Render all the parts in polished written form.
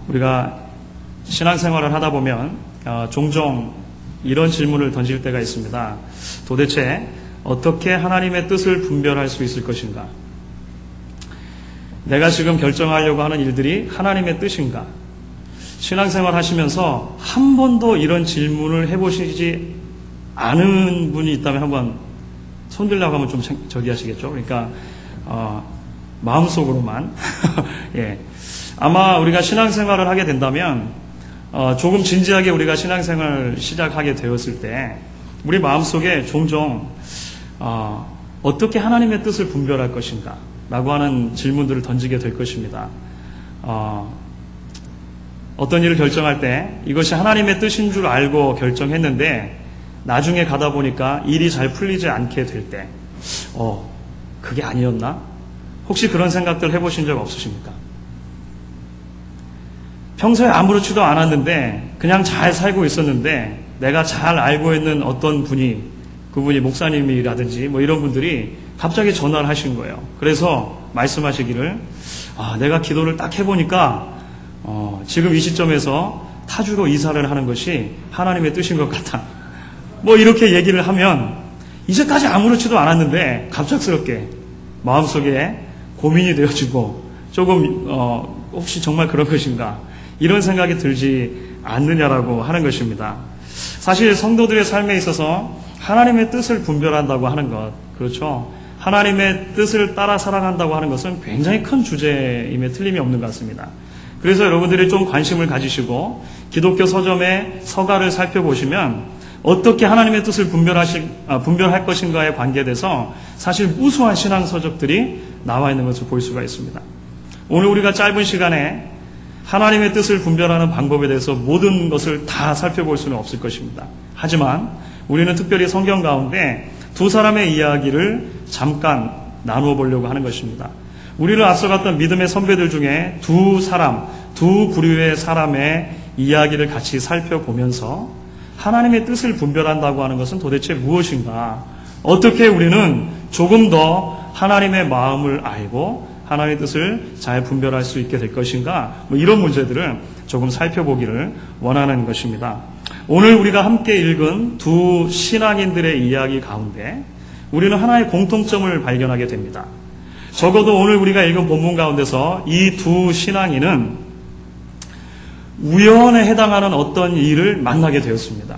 우리가 신앙생활을 하다 보면 종종 이런 질문을 던질 때가 있습니다. 도대체 어떻게 하나님의 뜻을 분별할 수 있을 것인가? 내가 지금 결정하려고 하는 일들이 하나님의 뜻인가? 신앙생활 하시면서 한 번도 이런 질문을 해보시지 않은 분이 있다면 한번 손들라고 하면 좀 저기 하시겠죠? 그러니까 마음속으로만 예. 아마 우리가 신앙생활을 하게 된다면 조금 진지하게 우리가 신앙생활을 시작하게 되었을 때 우리 마음속에 종종 어떻게 하나님의 뜻을 분별할 것인가 라고 하는 질문들을 던지게 될 것입니다. 어떤 일을 결정할 때 이것이 하나님의 뜻인 줄 알고 결정했는데 나중에 가다 보니까 일이 잘 풀리지 않게 될 때 그게 아니었나? 혹시 그런 생각들 해보신 적 없으십니까? 평소에 아무렇지도 않았는데 그냥 잘 살고 있었는데 내가 잘 알고 있는 어떤 분이 그분이 목사님이라든지 뭐 이런 분들이 갑자기 전화를 하신 거예요. 그래서 말씀하시기를 내가 기도를 딱 해보니까 지금 이 시점에서 타주로 이사를 하는 것이 하나님의 뜻인 것 같아. 뭐 이렇게 얘기를 하면 이제까지 아무렇지도 않았는데 갑작스럽게 마음속에 고민이 되어지고 조금 혹시 정말 그런 것인가 이런 생각이 들지 않느냐라고 하는 것입니다. 사실 성도들의 삶에 있어서 하나님의 뜻을 분별한다고 하는 것, 그렇죠? 하나님의 뜻을 따라 살아간다고 하는 것은 굉장히 큰 주제임에 틀림이 없는 것 같습니다. 그래서 여러분들이 좀 관심을 가지시고 기독교 서점의 서가를 살펴보시면 어떻게 하나님의 뜻을 분별할 것인가에 관계돼서 사실 우수한 신앙 서적들이 나와 있는 것을 볼 수가 있습니다. 오늘 우리가 짧은 시간에 하나님의 뜻을 분별하는 방법에 대해서 모든 것을 다 살펴볼 수는 없을 것입니다. 하지만 우리는 특별히 성경 가운데 두 사람의 이야기를 잠깐 나누어 보려고 하는 것입니다. 우리를 앞서갔던 믿음의 선배들 중에 두 부류의 사람의 이야기를 같이 살펴보면서 하나님의 뜻을 분별한다고 하는 것은 도대체 무엇인가? 어떻게 우리는 조금 더 하나님의 마음을 알고 하나님의 뜻을 잘 분별할 수 있게 될 것인가? 뭐 이런 문제들을 조금 살펴보기를 원하는 것입니다. 오늘 우리가 함께 읽은 두 신앙인들의 이야기 가운데 우리는 하나의 공통점을 발견하게 됩니다. 적어도 오늘 우리가 읽은 본문 가운데서 이 두 신앙인은 우연에 해당하는 어떤 일을 만나게 되었습니다.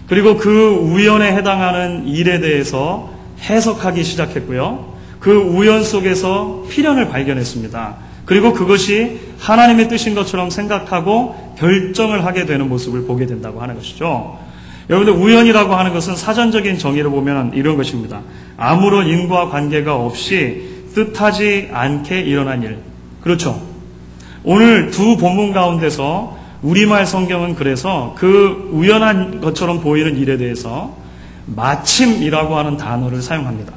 그리고 그 우연에 해당하는 일에 대해서 해석하기 시작했고요. 그 우연 속에서 필연을 발견했습니다. 그리고 그것이 하나님의 뜻인 것처럼 생각하고 결정을 하게 되는 모습을 보게 된다고 하는 것이죠. 여러분들, 우연이라고 하는 것은 사전적인 정의를 보면 이런 것입니다. 아무런 인과 관계가 없이 뜻하지 않게 일어난 일. 그렇죠. 오늘 두 본문 가운데서 우리말 성경은 그래서 그 우연한 것처럼 보이는 일에 대해서 마침이라고 하는 단어를 사용합니다.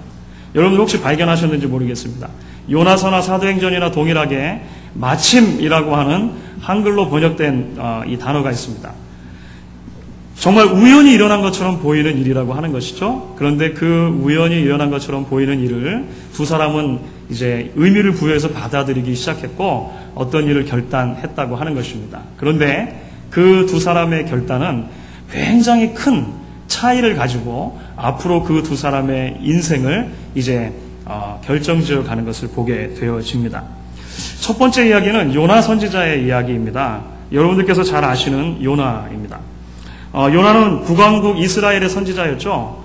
여러분들 혹시 발견하셨는지 모르겠습니다. 요나서나 사도행전이나 동일하게 마침이라고 하는 한글로 번역된 이 단어가 있습니다. 정말 우연히 일어난 것처럼 보이는 일이라고 하는 것이죠. 그런데 그 우연히 일어난 것처럼 보이는 일을 두 사람은 이제 의미를 부여해서 받아들이기 시작했고 어떤 일을 결단했다고 하는 것입니다. 그런데 그 두 사람의 결단은 굉장히 큰 차이를 가지고 앞으로 그 두 사람의 인생을 이제 결정지어 가는 것을 보게 되어집니다. 첫 번째 이야기는 요나 선지자의 이야기입니다. 여러분들께서 잘 아시는 요나입니다. 요나는 북왕국 이스라엘의 선지자였죠.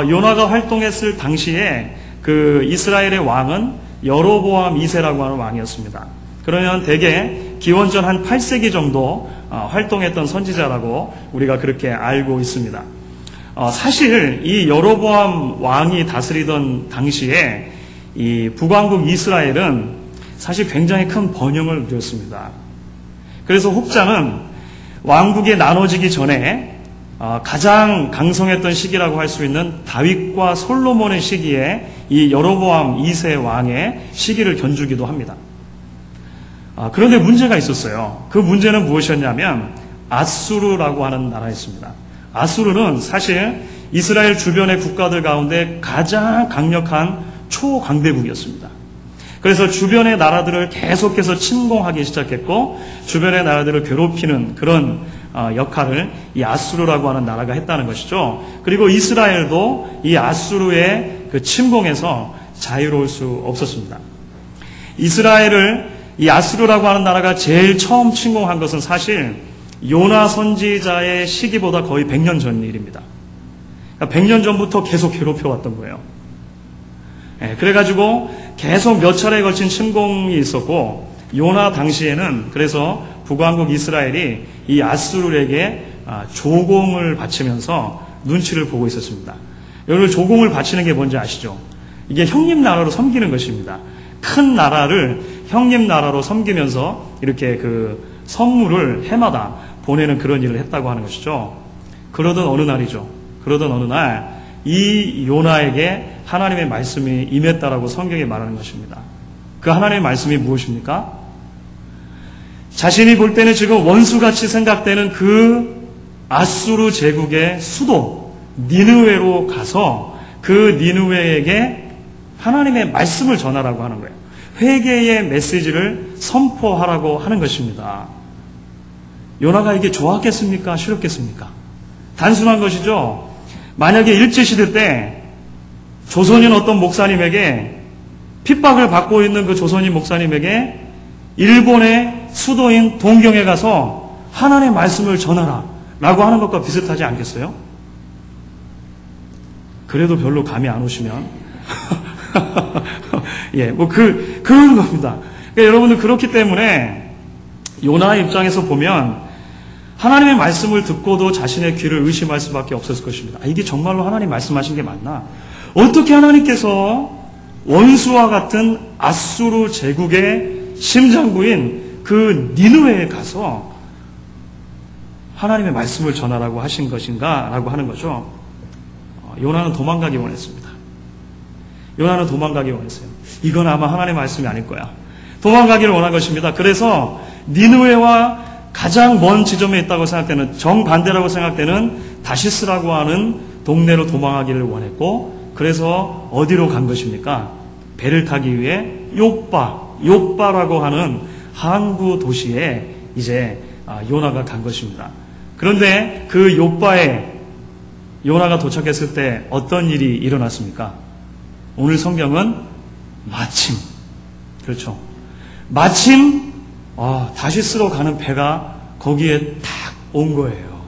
요나가 활동했을 당시에 그 이스라엘의 왕은 여로보암 2세라고 하는 왕이었습니다. 그러면 대개 기원전 한 8세기 정도 활동했던 선지자라고 우리가 그렇게 알고 있습니다. 사실 이 여로보암 왕이 다스리던 당시에 이 북왕국 이스라엘은 사실 굉장히 큰 번영을 누렸습니다. 그래서 혹자는 왕국이 나눠지기 전에 가장 강성했던 시기라고 할 수 있는 다윗과 솔로몬의 시기에 이 여로보암 2세 왕의 시기를 견주기도 합니다. 그런데 문제가 있었어요. 그 문제는 무엇이었냐면 아수르라고 하는 나라였습니다. 아수르는 사실 이스라엘 주변의 국가들 가운데 가장 강력한 초강대국이었습니다. 그래서 주변의 나라들을 계속해서 침공하기 시작했고 주변의 나라들을 괴롭히는 그런 역할을 이 아수르라고 하는 나라가 했다는 것이죠. 그리고 이스라엘도 이 아수르의 그 침공에서 자유로울 수 없었습니다. 이스라엘을 이 아수르라고 하는 나라가 제일 처음 침공한 것은 사실 요나 선지자의 시기보다 거의 100년 전 일입니다. 그러니까 100년 전부터 계속 괴롭혀왔던 거예요. 그래가지고 계속 몇 차례에 걸친 침공이 있었고 요나 당시에는 그래서 북왕국 이스라엘이 이 아수르에게 조공을 바치면서 눈치를 보고 있었습니다. 여러분 조공을 바치는 게 뭔지 아시죠? 이게 형님 나라로 섬기는 것입니다. 큰 나라를 형님 나라로 섬기면서 이렇게 그 선물을 해마다 보내는 그런 일을 했다고 하는 것이죠. 그러던 어느 날이죠. 그러던 어느 날 이 요나에게 하나님의 말씀이 임했다라고 성경이 말하는 것입니다. 그 하나님의 말씀이 무엇입니까? 자신이 볼 때는 지금 원수같이 생각되는 그 아수르 제국의 수도 니느웨로 가서 그 니느웨에게 하나님의 말씀을 전하라고 하는 거예요. 회개의 메시지를 선포하라고 하는 것입니다. 요나가 이게 좋았겠습니까? 싫었겠습니까? 단순한 것이죠. 만약에 일제시대 때 조선인 어떤 목사님에게 핍박을 받고 있는 그 조선인 목사님에게 일본의 수도인 동경에 가서 하나님의 말씀을 전하라 라고 하는 것과 비슷하지 않겠어요? 그래도 별로 감이 안 오시면 예, 그런 겁니다. 그러니까 여러분들 그렇기 때문에 요나의 입장에서 보면 하나님의 말씀을 듣고도 자신의 귀를 의심할 수밖에 없었을 것입니다. 이게 정말로 하나님 말씀하신 게 맞나? 어떻게 하나님께서 원수와 같은 아수르 제국의 심장부인 그 니느웨에 가서 하나님의 말씀을 전하라고 하신 것인가? 라고 하는 거죠. 요나는 도망가기 원했습니다. 요나는 도망가기 원했어요. 이건 아마 하나님의 말씀이 아닐 거야. 도망가기를 원한 것입니다. 그래서 니느웨와 가장 먼 지점에 있다고 생각되는 정반대라고 생각되는 다시스라고 하는 동네로 도망하기를 원했고 그래서 어디로 간 것입니까? 배를 타기 위해 요빠라고 하는 항구 도시에 이제 요나가 간 것입니다. 그런데 그 요빠에 요나가 도착했을 때 어떤 일이 일어났습니까? 오늘 성경은 마침 그렇죠. 마침 다시스로 가는 배가 거기에 딱 온 거예요.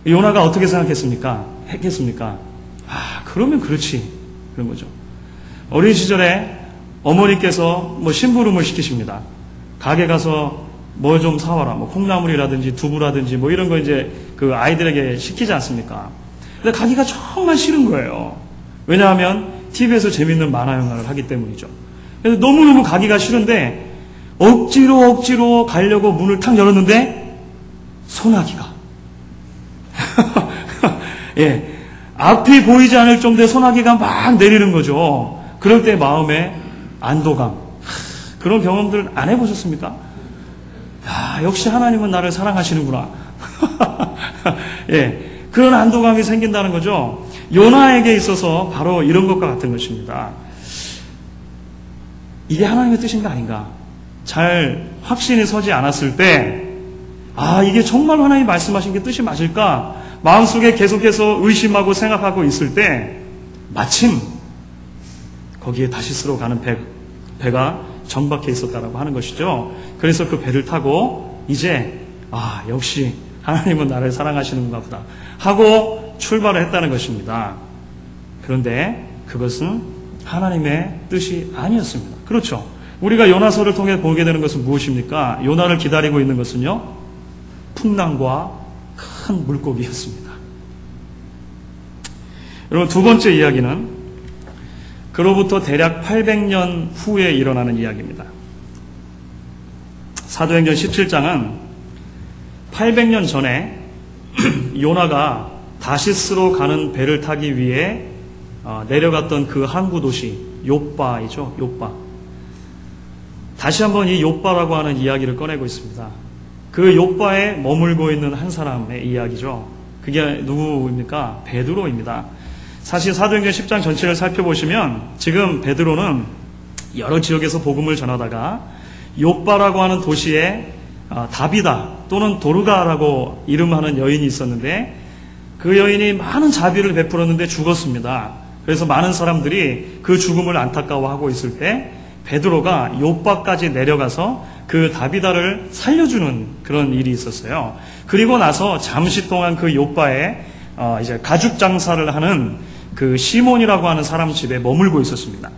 요나가 어떻게 생각했습니까? 그러면 그렇지. 그런 거죠. 어린 시절에 어머니께서 심부름을 시키십니다. 가게 가서 뭐 좀 사와라. 콩나물이라든지 두부라든지 이런 거 이제 그 아이들에게 시키지 않습니까? 근데 가기가 정말 싫은 거예요. 왜냐하면 TV에서 재밌는 만화 영화를 하기 때문이죠. 그래서 너무너무 가기가 싫은데 억지로 가려고 문을 탁 열었는데 소나기가 예, 앞이 보이지 않을 정도의 소나기가 막 내리는 거죠. 그럴 때 마음에 안도감 그런 경험들 안 해보셨습니까? 역시 하나님은 나를 사랑하시는구나. 예, 그런 안도감이 생긴다는 거죠. 요나에게 있어서 바로 이런 것과 같은 것입니다. 이게 하나님의 뜻인가 아닌가? 잘 확신이 서지 않았을 때, 이게 정말로 하나님이 말씀하신 게 뜻이 맞을까? 마음속에 계속해서 의심하고 생각하고 있을 때, 마침 거기에 다시스로 가는 배가 정박해 있었다라고 하는 것이죠. 그래서 그 배를 타고 이제 역시 하나님은 나를 사랑하시는가 보다 하고 출발을 했다는 것입니다. 그런데 그것은 하나님의 뜻이 아니었습니다. 그렇죠. 우리가 요나서를 통해 보게 되는 것은 무엇입니까? 요나를 기다리고 있는 것은요, 풍랑과 큰 물고기였습니다. 여러분, 두 번째 이야기는 그로부터 대략 800년 후에 일어나는 이야기입니다. 사도행전 17장은 800년 전에 요나가 다시스로 가는 배를 타기 위해 내려갔던 그 항구 도시 요빠이죠. 요빠. 다시 한번 이 요빠라고 하는 이야기를 꺼내고 있습니다. 그 요빠에 머물고 있는 한 사람의 이야기죠. 그게 누구입니까? 베드로입니다. 사실 사도행전 10장 전체를 살펴보시면 지금 베드로는 여러 지역에서 복음을 전하다가 욥바라고 하는 도시에 다비다 또는 도르가라고 이름하는 여인이 있었는데 그 여인이 많은 자비를 베풀었는데 죽었습니다. 그래서 많은 사람들이 그 죽음을 안타까워하고 있을 때 베드로가 욥바까지 내려가서 그 다비다를 살려주는 그런 일이 있었어요. 그리고 나서 잠시 동안 그 욥바에 이제 가죽 장사를 하는 그 시몬이라고 하는 사람 집에 머물고 있었습니다.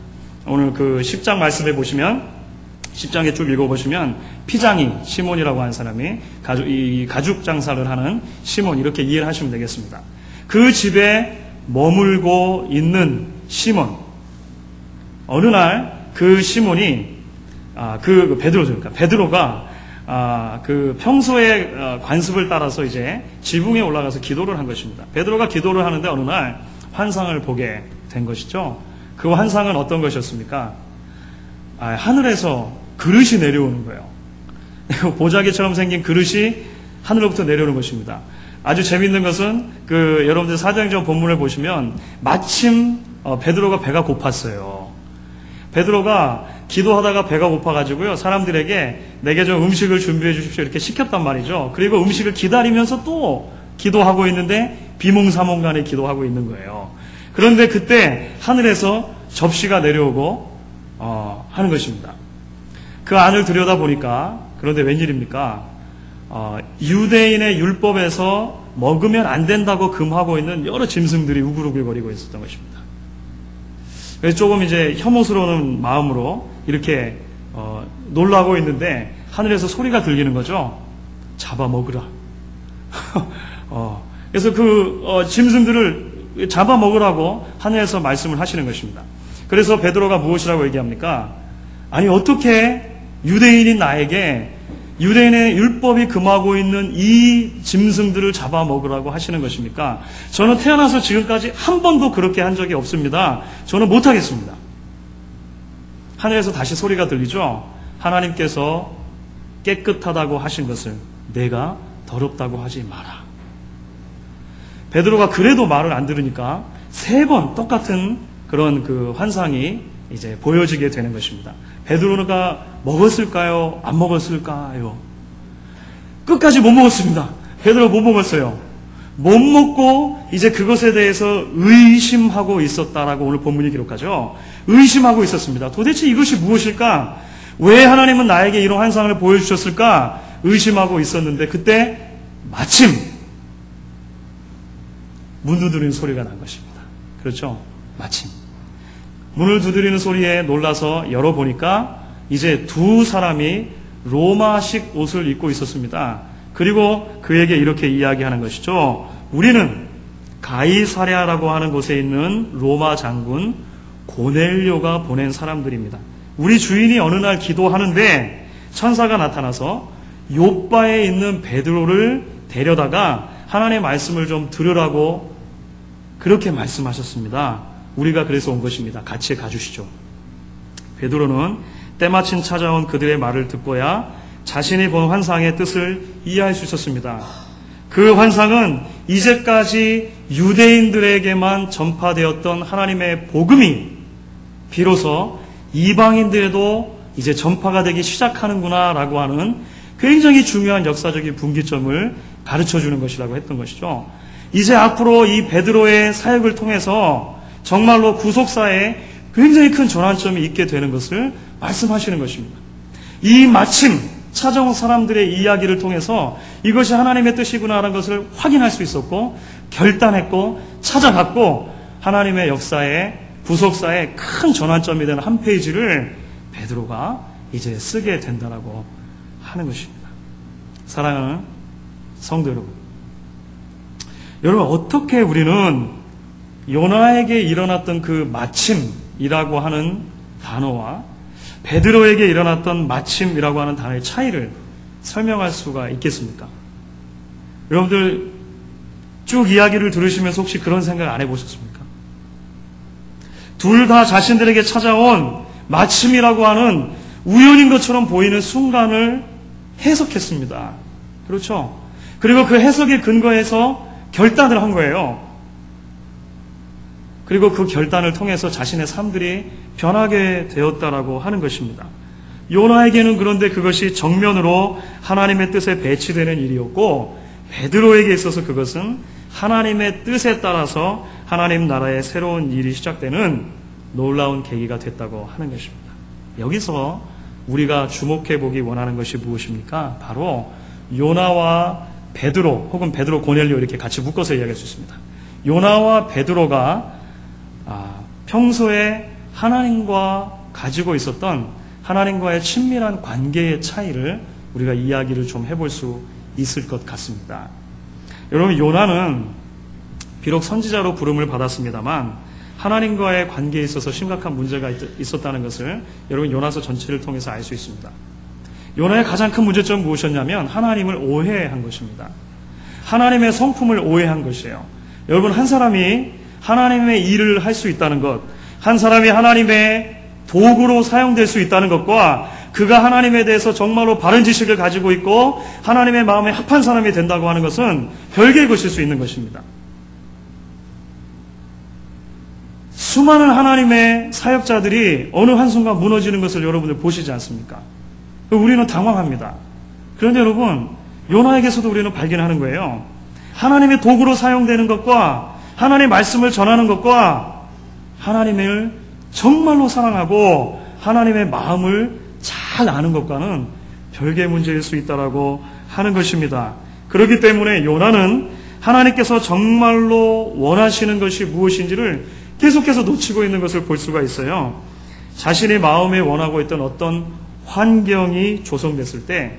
오늘 그 10장 말씀해 보시면 10장에 쭉 읽어보시면 피장이 시몬이라고 하는 사람이 가죽 장사를 하는 시몬 이렇게 이해를 하시면 되겠습니다. 그 집에 머물고 있는 시몬 어느 날 그 시몬이 그 베드로죠. 그러니까 베드로가 그 평소의 관습을 따라서 이제 지붕에 올라가서 기도를 한 것입니다. 베드로가 기도를 하는데 어느 날 환상을 보게 된 것이죠. 그 환상은 어떤 것이었습니까? 하늘에서 그릇이 내려오는 거예요. 보자기처럼 생긴 그릇이 하늘로부터 내려오는 것입니다. 아주 재밌는 것은 여러분들 사도행전 본문을 보시면 마침 베드로가 배가 고팠어요. 베드로가 기도하다가 배가 고파가지고요 사람들에게 내게 좀 음식을 준비해 주십시오 이렇게 시켰단 말이죠. 그리고 음식을 기다리면서 또 기도하고 있는데 비몽사몽간에 기도하고 있는 거예요. 그런데 그때 하늘에서 접시가 내려오고 하는 것입니다. 그 안을 들여다보니까 그런데 웬일입니까? 유대인의 율법에서 먹으면 안 된다고 금하고 있는 여러 짐승들이 우글우글거리고 있었던 것입니다. 그래서 조금 이제 혐오스러운 마음으로 이렇게 놀라고 있는데 하늘에서 소리가 들리는 거죠. 잡아먹으라. 그래서 짐승들을 잡아먹으라고 하늘에서 말씀을 하시는 것입니다. 그래서 베드로가 무엇이라고 얘기합니까? 아니 어떻게 유대인인 나에게 유대인의 율법이 금하고 있는 이 짐승들을 잡아먹으라고 하시는 것입니까? 저는 태어나서 지금까지 한 번도 그렇게 한 적이 없습니다. 저는 못하겠습니다. 하늘에서 다시 소리가 들리죠? 하나님께서 깨끗하다고 하신 것을 내가 더럽다고 하지 마라. 베드로가 그래도 말을 안 들으니까 3번 똑같은 그런 그 환상이 이제 보여지게 되는 것입니다. 베드로가 먹었을까요? 안 먹었을까요? 끝까지 못 먹었습니다. 베드로 못 먹었어요. 못 먹고 이제 그것에 대해서 의심하고 있었다라고 오늘 본문이 기록하죠. 의심하고 있었습니다. 도대체 이것이 무엇일까? 왜 하나님은 나에게 이런 환상을 보여주셨을까? 의심하고 있었는데 그때 마침 문 두드리는 소리가 난 것입니다. 그렇죠? 마침. 문을 두드리는 소리에 놀라서 열어보니까 이제 2 사람이 로마식 옷을 입고 있었습니다. 그리고 그에게 이렇게 이야기하는 것이죠. 우리는 가이사랴라고 하는 곳에 있는 로마 장군 고넬료가 보낸 사람들입니다. 우리 주인이 어느 날 기도하는데 천사가 나타나서 욥바에 있는 베드로를 데려다가 하나님의 말씀을 좀 들으라고 그렇게 말씀하셨습니다. 우리가 그래서 온 것입니다. 같이 가주시죠. 베드로는 때마침 찾아온 그들의 말을 듣고야 자신이 본 환상의 뜻을 이해할 수 있었습니다. 그 환상은 이제까지 유대인들에게만 전파되었던 하나님의 복음이 비로소 이방인들에도 이제 전파가 되기 시작하는구나 라고 하는 굉장히 중요한 역사적인 분기점을 가르쳐주는 것이라고 했던 것이죠. 이제 앞으로 이 베드로의 사역을 통해서 정말로 구속사에 굉장히 큰 전환점이 있게 되는 것을 말씀하시는 것입니다. 이 마침 찾아온 사람들의 이야기를 통해서 이것이 하나님의 뜻이구나라는 것을 확인할 수 있었고 결단했고 찾아갔고 하나님의 역사에 구속사에 큰 전환점이 되는 한 페이지를 베드로가 이제 쓰게 된다라고 하는 것입니다. 사랑하는 성도 여러분, 여러분 어떻게 우리는 요나에게 일어났던 그 마침이라고 하는 단어와 베드로에게 일어났던 마침이라고 하는 단어의 차이를 설명할 수가 있겠습니까? 여러분들 쭉 이야기를 들으시면서 혹시 그런 생각 안 해보셨습니까? 둘 다 자신들에게 찾아온 마침이라고 하는 우연인 것처럼 보이는 순간을 해석했습니다. 그렇죠? 그리고 그 해석에 근거해서 결단을 한 거예요. 그리고 그 결단을 통해서 자신의 삶들이 변하게 되었다라고 하는 것입니다. 요나에게는 그런데 그것이 정면으로 하나님의 뜻에 배치되는 일이었고, 베드로에게 있어서 그것은 하나님의 뜻에 따라서 하나님 나라의 새로운 일이 시작되는 놀라운 계기가 됐다고 하는 것입니다. 여기서 우리가 주목해 보기 원하는 것이 무엇입니까? 바로 요나와 베드로, 혹은 베드로, 고넬료 이렇게 같이 묶어서 이야기할 수 있습니다. 요나와 베드로가 평소에 하나님과 가지고 있었던 하나님과의 친밀한 관계의 차이를 우리가 이야기를 좀 해볼 수 있을 것 같습니다. 여러분, 요나는 비록 선지자로 부름을 받았습니다만 하나님과의 관계에 있어서 심각한 문제가 있었다는 것을 여러분 요나서 전체를 통해서 알 수 있습니다. 요나의 가장 큰 문제점은 무엇이었냐면 하나님을 오해한 것입니다. 하나님의 성품을 오해한 것이에요. 여러분, 한 사람이 하나님의 일을 할 수 있다는 것, 한 사람이 하나님의 도구로 사용될 수 있다는 것과 그가 하나님에 대해서 정말로 바른 지식을 가지고 있고 하나님의 마음에 합한 사람이 된다고 하는 것은 별개의 것일 수 있는 것입니다. 수많은 하나님의 사역자들이 어느 한순간 무너지는 것을 여러분들 보시지 않습니까? 우리는 당황합니다. 그런데 여러분, 요나에게서도 우리는 발견하는 거예요. 하나님의 도구로 사용되는 것과 하나님의 말씀을 전하는 것과 하나님을 정말로 사랑하고 하나님의 마음을 잘 아는 것과는 별개의 문제일 수 있다라고 하는 것입니다. 그렇기 때문에 요나는 하나님께서 정말로 원하시는 것이 무엇인지를 계속해서 놓치고 있는 것을 볼 수가 있어요. 자신의 마음에 원하고 있던 어떤 환경이 조성됐을 때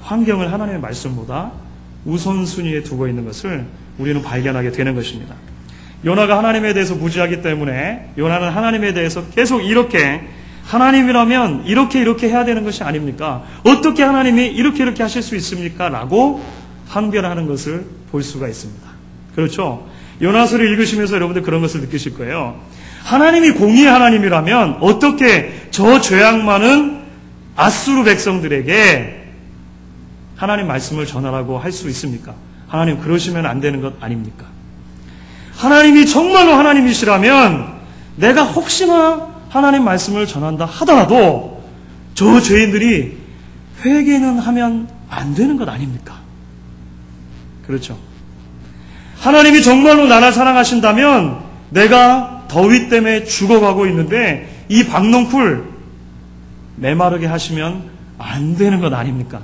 환경을 하나님의 말씀보다 우선순위에 두고 있는 것을 우리는 발견하게 되는 것입니다. 요나가 하나님에 대해서 무지하기 때문에 요나는 하나님에 대해서 계속 이렇게 하나님이라면 이렇게 해야 되는 것이 아닙니까? 어떻게 하나님이 이렇게 하실 수 있습니까? 라고 항변하는 것을 볼 수가 있습니다. 그렇죠? 요나서를 읽으시면서 여러분들 그런 것을 느끼실 거예요. 하나님이 공의의 하나님이라면 어떻게 저 죄악 많은 아수르 백성들에게 하나님 말씀을 전하라고 할 수 있습니까? 하나님, 그러시면 안 되는 것 아닙니까? 하나님이 정말로 하나님이시라면 내가 혹시나 하나님 말씀을 전한다 하더라도 저 죄인들이 회개는 하면 안 되는 것 아닙니까? 그렇죠? 하나님이 정말로 나를 사랑하신다면 내가 더위 때문에 죽어가고 있는데 이 박농풀 메마르게 하시면 안 되는 것 아닙니까?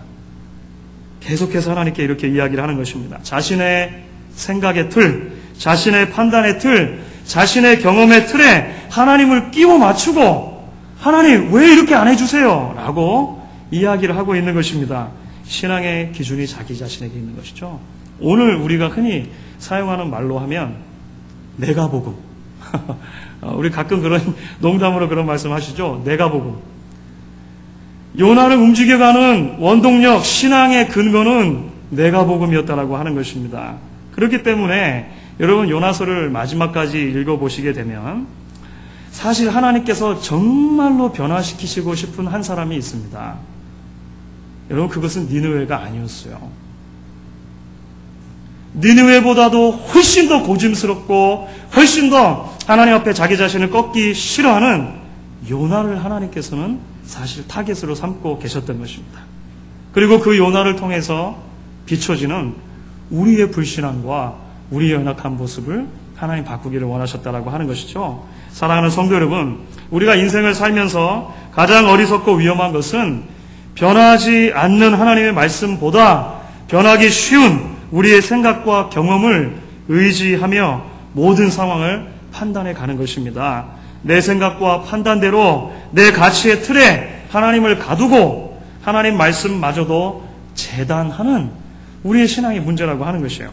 계속해서 하나님께 이렇게 이야기를 하는 것입니다. 자신의 생각의 틀, 자신의 판단의 틀, 자신의 경험의 틀에 하나님을 끼워 맞추고 하나님 왜 이렇게 안 해주세요? 라고 이야기를 하고 있는 것입니다. 신앙의 기준이 자기 자신에게 있는 것이죠. 오늘 우리가 흔히 사용하는 말로 하면 내가 복음. 우리 가끔 그런 농담으로 그런 말씀 하시죠. 내가 복음. 요나를 움직여가는 원동력, 신앙의 근거는 내가 복음이었다라고 하는 것입니다. 그렇기 때문에 여러분 요나서를 마지막까지 읽어보시게 되면 사실 하나님께서 정말로 변화시키시고 싶은 한 사람이 있습니다. 여러분, 그것은 니느웨가 아니었어요. 니느웨보다도 훨씬 더 고짐스럽고 훨씬 더 하나님 앞에 자기 자신을 꺾기 싫어하는 요나를 하나님께서는 사실 타겟으로 삼고 계셨던 것입니다. 그리고 그 요나를 통해서 비춰지는 우리의 불신앙과 우리의 연약한 모습을 하나님 바꾸기를 원하셨다라고 하는 것이죠. 사랑하는 성도 여러분, 우리가 인생을 살면서 가장 어리석고 위험한 것은 변하지 않는 하나님의 말씀보다 변하기 쉬운 우리의 생각과 경험을 의지하며 모든 상황을 판단해 가는 것입니다. 내 생각과 판단대로 내 가치의 틀에 하나님을 가두고 하나님 말씀마저도 재단하는 우리의 신앙의 문제라고 하는 것이에요.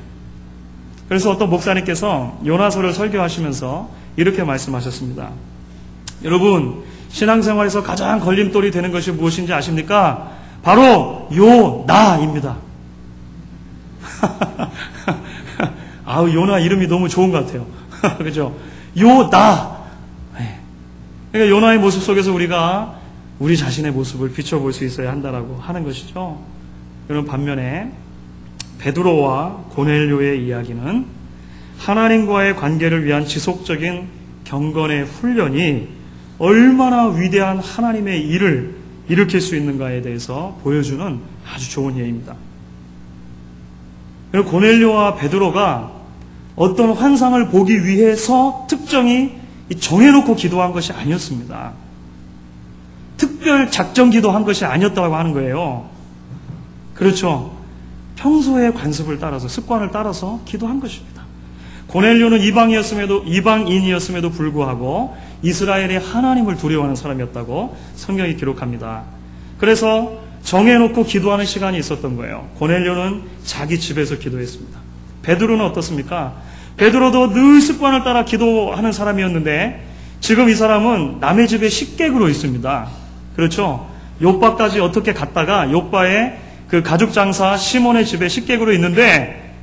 그래서 어떤 목사님께서 요나서를 설교하시면서 이렇게 말씀하셨습니다. 여러분, 신앙생활에서 가장 걸림돌이 되는 것이 무엇인지 아십니까? 바로 요나입니다. 아우, 요나 이름이 너무 좋은 것 같아요. 그죠? 요나. 그러니까 요나의 모습 속에서 우리가 우리 자신의 모습을 비춰볼 수 있어야 한다라고 하는 것이죠. 여러분, 반면에 베드로와 고넬료의 이야기는 하나님과의 관계를 위한 지속적인 경건의 훈련이 얼마나 위대한 하나님의 일을 일으킬 수 있는가에 대해서 보여주는 아주 좋은 예입니다. 고넬료와 베드로가 어떤 환상을 보기 위해서 특정히 정해놓고 기도한 것이 아니었습니다. 특별 작전 기도한 것이 아니었다고 하는 거예요. 그렇죠. 평소의 관습을 따라서, 습관을 따라서 기도한 것입니다. 고넬료는 이방인이었음에도 불구하고 이스라엘의 하나님을 두려워하는 사람이었다고 성경이 기록합니다. 그래서 정해놓고 기도하는 시간이 있었던 거예요. 고넬료는 자기 집에서 기도했습니다. 베드로는 어떻습니까? 베드로도 늘 습관을 따라 기도하는 사람이었는데 지금 이 사람은 남의 집에 식객으로 있습니다. 그렇죠? 욥바까지 어떻게 갔다가 욥바의 그 가죽 장사 시몬의 집에 식객으로 있는데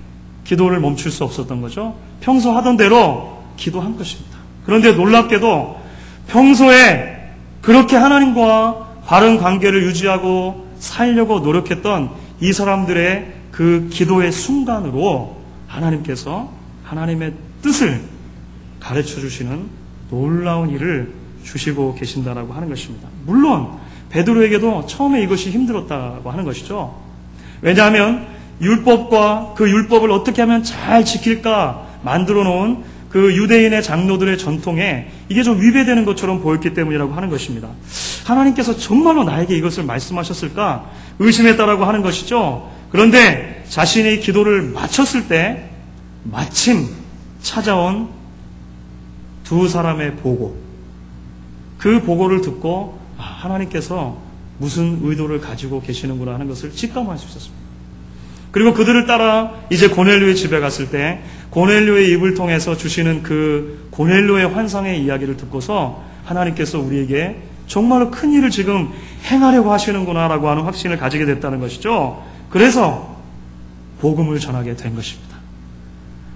기도를 멈출 수 없었던 거죠. 평소 하던 대로 기도한 것입니다. 그런데 놀랍게도 평소에 그렇게 하나님과 바른 관계를 유지하고 살려고 노력했던 이 사람들의 그 기도의 순간으로 하나님께서 하나님의 뜻을 가르쳐 주시는 놀라운 일을 주시고 계신다라고 하는 것입니다. 물론 베드로에게도 처음에 이것이 힘들었다고 하는 것이죠. 왜냐하면 율법과 그 율법을 어떻게 하면 잘 지킬까 만들어 놓은 그 유대인의 장로들의 전통에 이게 좀 위배되는 것처럼 보였기 때문이라고 하는 것입니다. 하나님께서 정말로 나에게 이것을 말씀하셨을까 의심했다라고 하는 것이죠. 그런데 자신이 기도를 마쳤을 때 마침 찾아온 두 사람의 보고, 그 보고를 듣고 하나님께서 무슨 의도를 가지고 계시는구나 하는 것을 직감할 수 있었습니다. 그리고 그들을 따라 이제 고넬료의 집에 갔을 때 고넬료의 입을 통해서 주시는 그 고넬료의 환상의 이야기를 듣고서 하나님께서 우리에게 정말로 큰 일을 지금 행하려고 하시는구나라고 하는 확신을 가지게 됐다는 것이죠. 그래서 복음을 전하게 된 것입니다.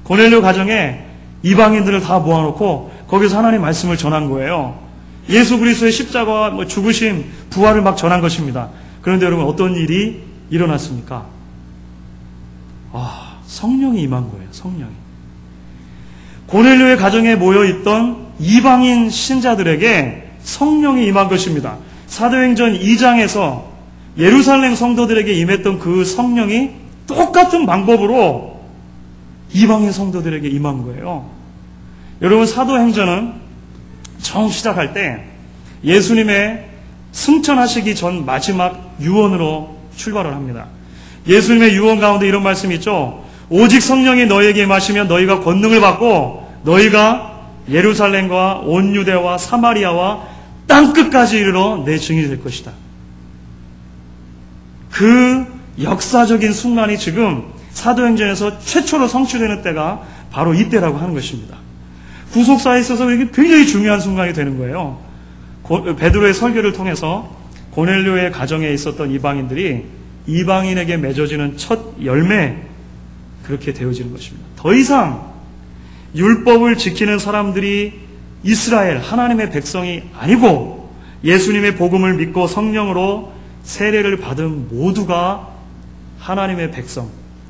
고넬료 가정에 이방인들을 다 모아놓고 거기서 하나님 말씀을 전한 거예요. 예수 그리스도의 십자가와 죽으심, 부활을 막 전한 것입니다. 그런데 여러분 어떤 일이 일어났습니까? 성령이 임한 거예요. 성령이. 고넬료의 가정에 모여있던 이방인 신자들에게 성령이 임한 것입니다. 사도행전 2장에서 예루살렘 성도들에게 임했던 그 성령이 똑같은 방법으로 이방인 성도들에게 임한 거예요. 여러분 사도행전은 처음 시작할 때 예수님의 승천하시기 전 마지막 유언으로 출발을 합니다. 예수님의 유언 가운데 이런 말씀이 있죠. 오직 성령이 너희에게 임하시면 너희가 권능을 받고 너희가 예루살렘과 온 유대와 사마리아와 땅끝까지 이르러 내 증인이 될 것이다. 그 역사적인 순간이 지금 사도행전에서 최초로 성취되는 때가 바로 이때라고 하는 것입니다. 후속사에 있어서 이게 굉장히 중요한 순간이 되는 거예요. 베드로의 설교를 통해서 고넬료의 가정에 있었던 이방인들이 이방인에게 맺어지는 첫 열매, 그렇게 되어지는 것입니다. 더 이상 율법을 지키는 사람들이 이스라엘 하나님의 백성이 아니고 예수님의 복음을 믿고 성령으로 세례를 받은 모두가 하나님의 백성,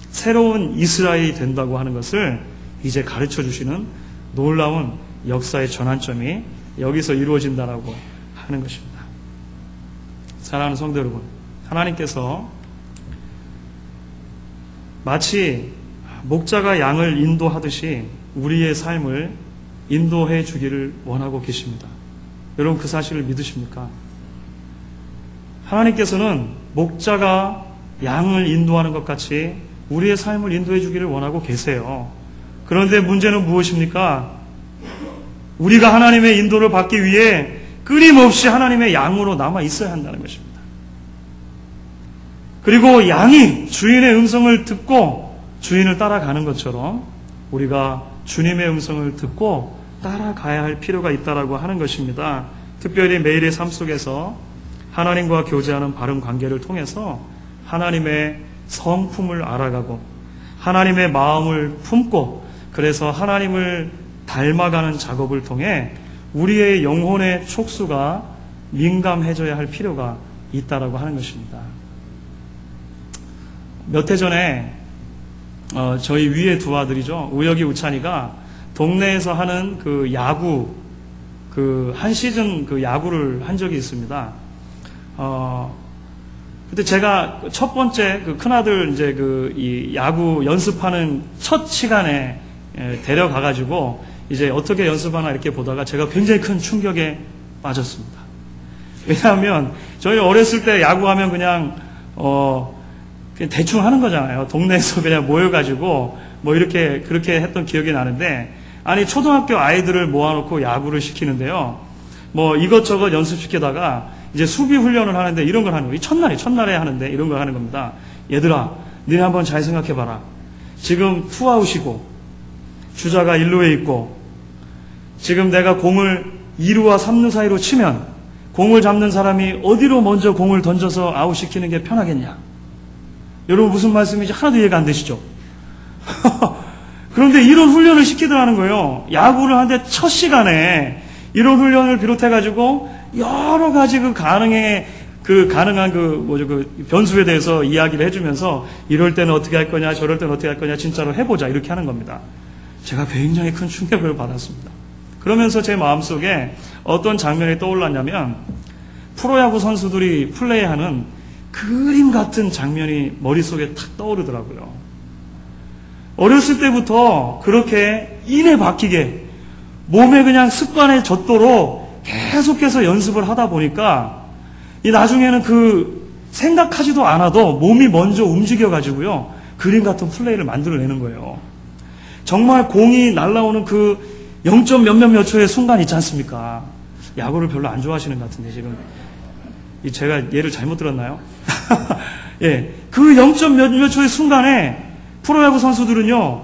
새로운 이스라엘이 된다고 하는 것을 이제 가르쳐 주시는 놀라운 역사의 전환점이 여기서 이루어진다라고 하는 것입니다. 사랑하는 성도 여러분, 하나님께서 마치 목자가 양을 인도하듯이 우리의 삶을 인도해 주기를 원하고 계십니다. 여러분 그 사실을 믿으십니까? 하나님께서는 목자가 양을 인도하는 것 같이 우리의 삶을 인도해 주기를 원하고 계세요. 그런데 문제는 무엇입니까? 우리가 하나님의 인도를 받기 위해 끊임없이 하나님의 양으로 남아 있어야 한다는 것입니다. 그리고 양이 주인의 음성을 듣고 주인을 따라가는 것처럼 우리가 주님의 음성을 듣고 따라가야 할 필요가 있다라고 하는 것입니다. 특별히 매일의 삶 속에서 하나님과 교제하는 바른 관계를 통해서 하나님의 성품을 알아가고 하나님의 마음을 품고 그래서 하나님을 닮아가는 작업을 통해 우리의 영혼의 촉수가 민감해져야 할 필요가 있다라고 하는 것입니다. 몇 해 전에 저희 위에 두 아들이죠. 우혁이, 우찬이가 동네에서 하는 그 야구, 한 시즌 그 야구를 한 적이 있습니다. 그때 제가 첫 번째 그 큰아들 이제 이 야구 연습하는 첫 시간에 데려가가지고 이제 어떻게 연습하나 이렇게 보다가 제가 굉장히 큰 충격에 빠졌습니다. 왜냐하면 저희 어렸을 때 야구하면 그냥 대충 하는 거잖아요. 동네에서 그냥 모여가지고 뭐 이렇게 그렇게 했던 기억이 나는데, 아니 초등학교 아이들을 모아놓고 야구를 시키는데요. 뭐 이것저것 연습시키다가 이제 수비 훈련을 하는데 이런 걸 하는 거예요. 첫날에 하는데 이런 걸 하는 겁니다. 얘들아, 너네 한번 잘 생각해봐라. 지금 투아웃이고 주자가 1루에 있고 지금 내가 공을 2루와 3루 사이로 치면 공을 잡는 사람이 어디로 먼저 공을 던져서 아웃시키는 게 편하겠냐? 여러분 무슨 말씀인지 하나도 이해가 안 되시죠? 그런데 이런 훈련을 시키더라는 거예요. 야구를 하는데 첫 시간에 이런 훈련을 비롯해가지고 여러 가지 가능한 변수에 대해서 이야기를 해주면서 이럴 때는 어떻게 할 거냐, 저럴 때는 어떻게 할 거냐, 진짜로 해보자, 이렇게 하는 겁니다. 제가 굉장히 큰 충격을 받았습니다. 그러면서 제 마음속에 어떤 장면이 떠올랐냐면, 프로야구 선수들이 플레이하는 그림 같은 장면이 머릿속에 탁 떠오르더라고요. 어렸을 때부터 그렇게 인에 박히게 몸에 그냥 습관에 젖도록 계속해서 연습을 하다 보니까 이 나중에는 생각하지도 않아도 몸이 먼저 움직여가지고요, 그림 같은 플레이를 만들어내는 거예요. 정말 공이 날아오는 0점 몇몇 초의 순간 있지 않습니까? 야구를 별로 안 좋아하시는 것 같은데 지금 제가 예를 잘못 들었나요? 예, 0점 몇몇 초의 순간에 프로야구 선수들은요,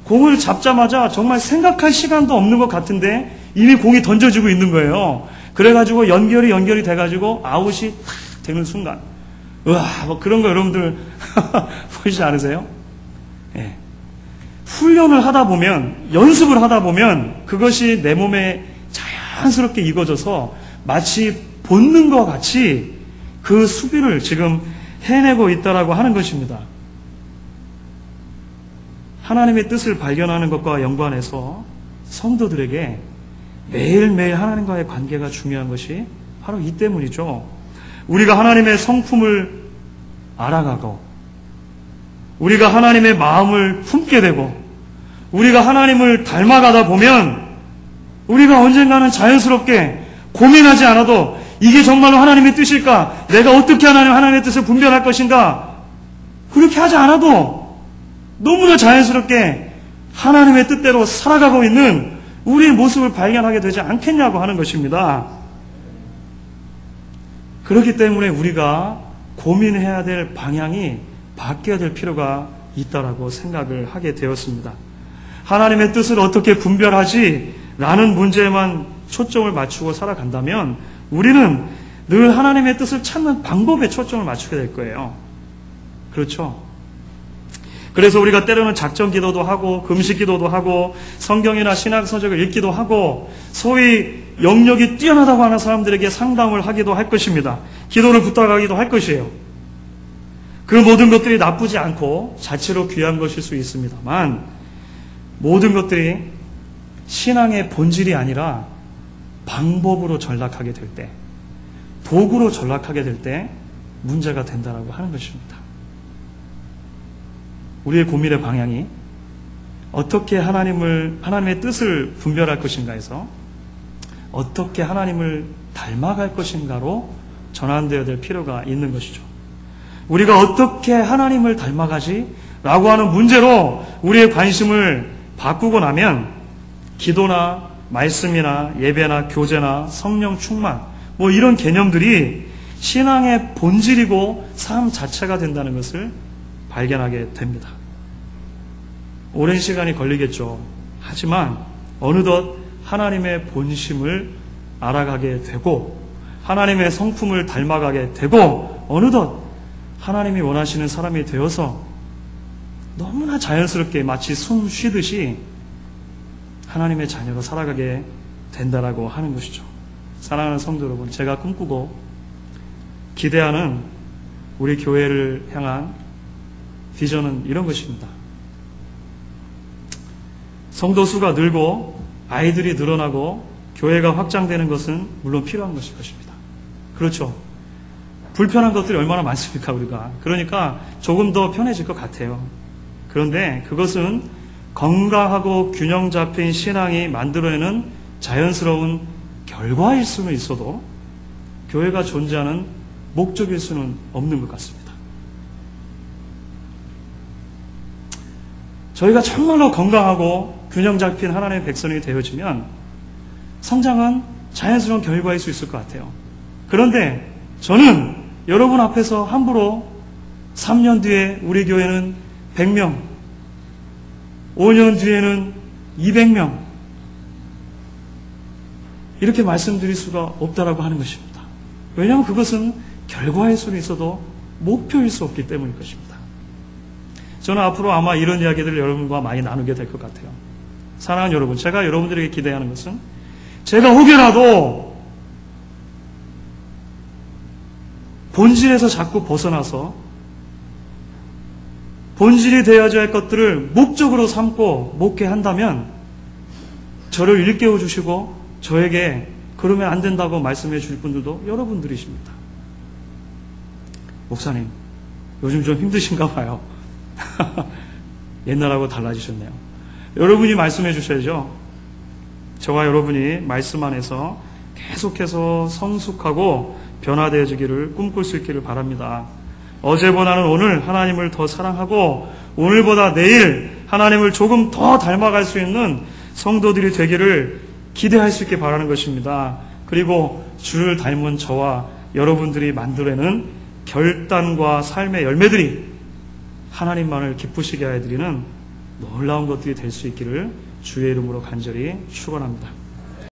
공을 잡자마자 정말 생각할 시간도 없는 것 같은데 이미 공이 던져지고 있는 거예요. 그래가지고 연결이 돼가지고 아웃이 탁 되는 순간, 우와, 뭐 그런 거 여러분들 보이지 않으세요? 예. 훈련을 하다 보면, 연습을 하다 보면 그것이 내 몸에 자연스럽게 익어져서 마치 본능과 같이 그 수비를 지금 해내고 있다라고 하는 것입니다. 하나님의 뜻을 발견하는 것과 연관해서 성도들에게 매일매일 하나님과의 관계가 중요한 것이 바로 이 때문이죠. 우리가 하나님의 성품을 알아가고, 우리가 하나님의 마음을 품게 되고, 우리가 하나님을 닮아가다 보면 우리가 언젠가는 자연스럽게 고민하지 않아도 이게 정말로 하나님의 뜻일까? 내가 어떻게 하나님의 뜻을 분별할 것인가? 그렇게 하지 않아도 너무나 자연스럽게 하나님의 뜻대로 살아가고 있는 우리의 모습을 발견하게 되지 않겠냐고 하는 것입니다. 그렇기 때문에 우리가 고민해야 될 방향이 바뀌어야 될 필요가 있다라고 생각을 하게 되었습니다. 하나님의 뜻을 어떻게 분별하지? 라는 문제에만 초점을 맞추고 살아간다면 우리는 늘 하나님의 뜻을 찾는 방법에 초점을 맞추게 될 거예요. 그렇죠? 그래서 우리가 때로는 작전 기도도 하고 금식 기도도 하고 성경이나 신학 서적을 읽기도 하고 소위 영역이 뛰어나다고 하는 사람들에게 상담을 하기도 할 것입니다. 기도를 부탁하기도 할 것이에요. 그 모든 것들이 나쁘지 않고 자체로 귀한 것일 수 있습니다만, 모든 것들이 신앙의 본질이 아니라 방법으로 전락하게 될 때, 도구로 전락하게 될 때 문제가 된다라고 하는 것입니다. 우리의 고민의 방향이 어떻게 하나님의 뜻을 분별할 것인가에서 어떻게 하나님을 닮아갈 것인가로 전환되어야 될 필요가 있는 것이죠. 우리가 어떻게 하나님을 닮아가지? 라고 하는 문제로 우리의 관심을 바꾸고 나면 기도나 말씀이나 예배나 교제나 성령 충만, 뭐 이런 개념들이 신앙의 본질이고 삶 자체가 된다는 것을 발견하게 됩니다. 오랜 시간이 걸리겠죠. 하지만 어느덧 하나님의 본심을 알아가게 되고 하나님의 성품을 닮아가게 되고 어느덧 하나님이 원하시는 사람이 되어서 너무나 자연스럽게 마치 숨 쉬듯이 하나님의 자녀로 살아가게 된다라고 하는 것이죠. 사랑하는 성도 여러분, 제가 꿈꾸고 기대하는 우리 교회를 향한 비전은 이런 것입니다. 성도 수가 늘고 아이들이 늘어나고 교회가 확장되는 것은 물론 필요한 것일 것입니다. 그렇죠. 불편한 것들이 얼마나 많습니까, 우리가. 그러니까 조금 더 편해질 것 같아요. 그런데 그것은 건강하고 균형 잡힌 신앙이 만들어내는 자연스러운 결과일 수는 있어도 교회가 존재하는 목적일 수는 없는 것 같습니다. 저희가 정말로 건강하고 균형 잡힌 하나님의 백성이 되어지면 성장은 자연스러운 결과일 수 있을 것 같아요. 그런데 저는 여러분 앞에서 함부로 3년 뒤에 우리 교회는 100명, 5년 뒤에는 200명 이렇게 말씀드릴 수가 없다라고 하는 것입니다. 왜냐하면 그것은 결과일 수는 있어도 목표일 수 없기 때문일 것입니다. 저는 앞으로 아마 이런 이야기들을 여러분과 많이 나누게 될 것 같아요. 사랑하는 여러분, 제가 여러분들에게 기대하는 것은 제가 혹여라도 본질에서 자꾸 벗어나서 본질이 되어져야 할 것들을 목적으로 삼고 목회한다면 저를 일깨워 주시고 저에게 그러면 안 된다고 말씀해 주실 분들도 여러분들이십니다. 목사님, 요즘 좀 힘드신가 봐요. 옛날하고 달라지셨네요. 여러분이 말씀해 주셔야죠. 저와 여러분이 말씀 안에서 계속해서 성숙하고 변화되어지기를 꿈꿀 수 있기를 바랍니다. 어제보다는 오늘 하나님을 더 사랑하고 오늘보다 내일 하나님을 조금 더 닮아갈 수 있는 성도들이 되기를 기대할 수 있게 바라는 것입니다. 그리고 주를 닮은 저와 여러분들이 만들어내는 결단과 삶의 열매들이 하나님만을 기쁘시게 하여 드리는 놀라운 것들이 될 수 있기를 주의 이름으로 간절히 축원합니다.